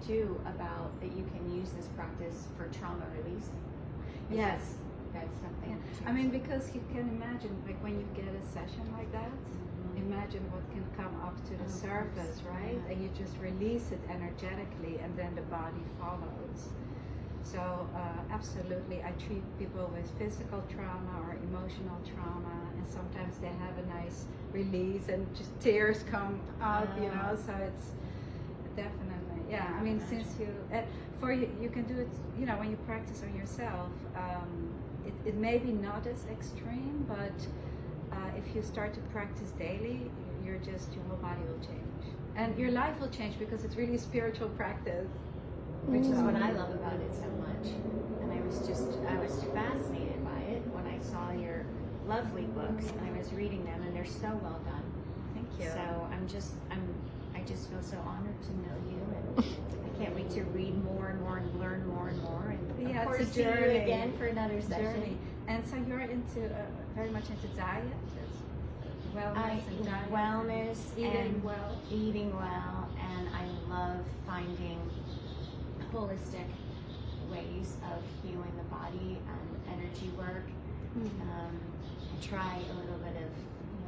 too about that you can use this practice for trauma release. Yes. That's something. Yeah. I mean, because you can imagine, like when you get a session like that, imagine what can come up to the surface, right? Yeah. And you just release it energetically, and then the body follows. So absolutely, I treat people with physical trauma or emotional trauma, and sometimes they have a nice release and just tears come out, you know. So it's definitely, yeah. I mean, since you for you, you can do it, you know, when you practice on yourself. It may be not as extreme, but if you start to practice daily, your whole body will change, and your life will change because it's really a spiritual practice. Which is what I love about it so much. And I was fascinated by it when I saw your lovely books, and I was reading them, and they're so well done. Thank you. So I just feel so honored to know you, and I can't wait to read more and more and learn more and more, and of course see you again for another session. And so you're into very much into diet, wellness, and diet. Wellness, eating well, and I love finding holistic ways of healing the body and energy work. I try a little bit of,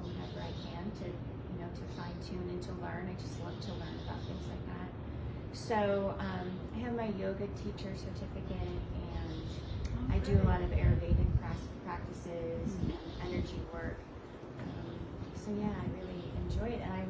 whatever I can to, to fine tune and to learn. I just love to learn about things like that. So I have my yoga teacher certificate, and I do a lot of Ayurvedic practices and energy work. So yeah, I really enjoy it, and I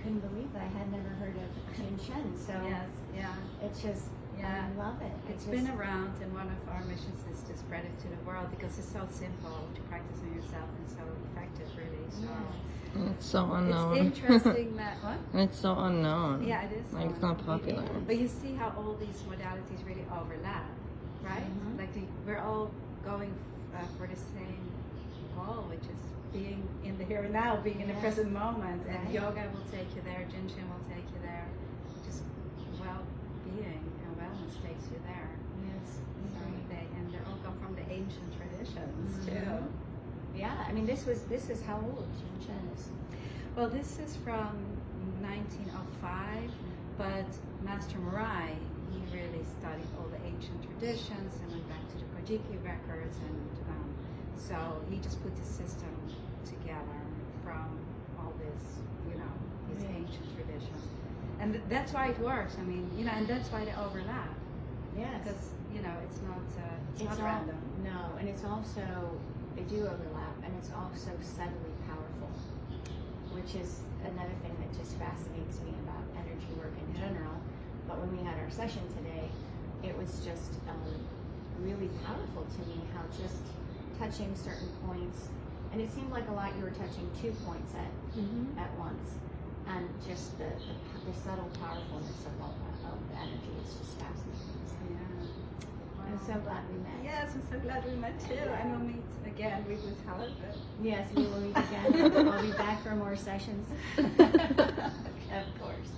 couldn't believe that I had never heard of Jin Shin. So yes, yeah, it's just, I love it. It's been around, and one of our missions is to spread it to the world because it's so simple to practice on yourself and so effective, really. So it's so unknown. It's interesting that what? It's so unknown. Yeah, it is. Like it's not popular. But you see how all these modalities really overlap, right? Like we're all going for the same goal, which is being in the here and now, being in the present moment. And yoga will take you there, Jin Shin will take you there. Just well-being and wellness takes you there. Yes. And they all come from the ancient traditions too. Yeah, I mean, this is how old Jin Shin is. Well, this is from 1905, but Master Murai, he really studied all the ancient traditions and went back to the Kojiki records, and so he just put the system together from all this, these ancient traditions. And that's why it works. I mean, and that's why they overlap. Yes. Because, it's not random. No, and it's also, they do overlap, and it's also subtly powerful, which is another thing that just fascinates me about energy work in general. But when we had our session today, it was just really powerful to me how just touching certain points, and it seemed like a lot you were touching 2 points at once, and just the subtle powerfulness of all of the energy is just fascinating. So, I'm so glad we met. Yes, I'm so glad we met too. And we'll meet again. We would have it. Yes, we will meet again. I'll be back for more sessions. Of course.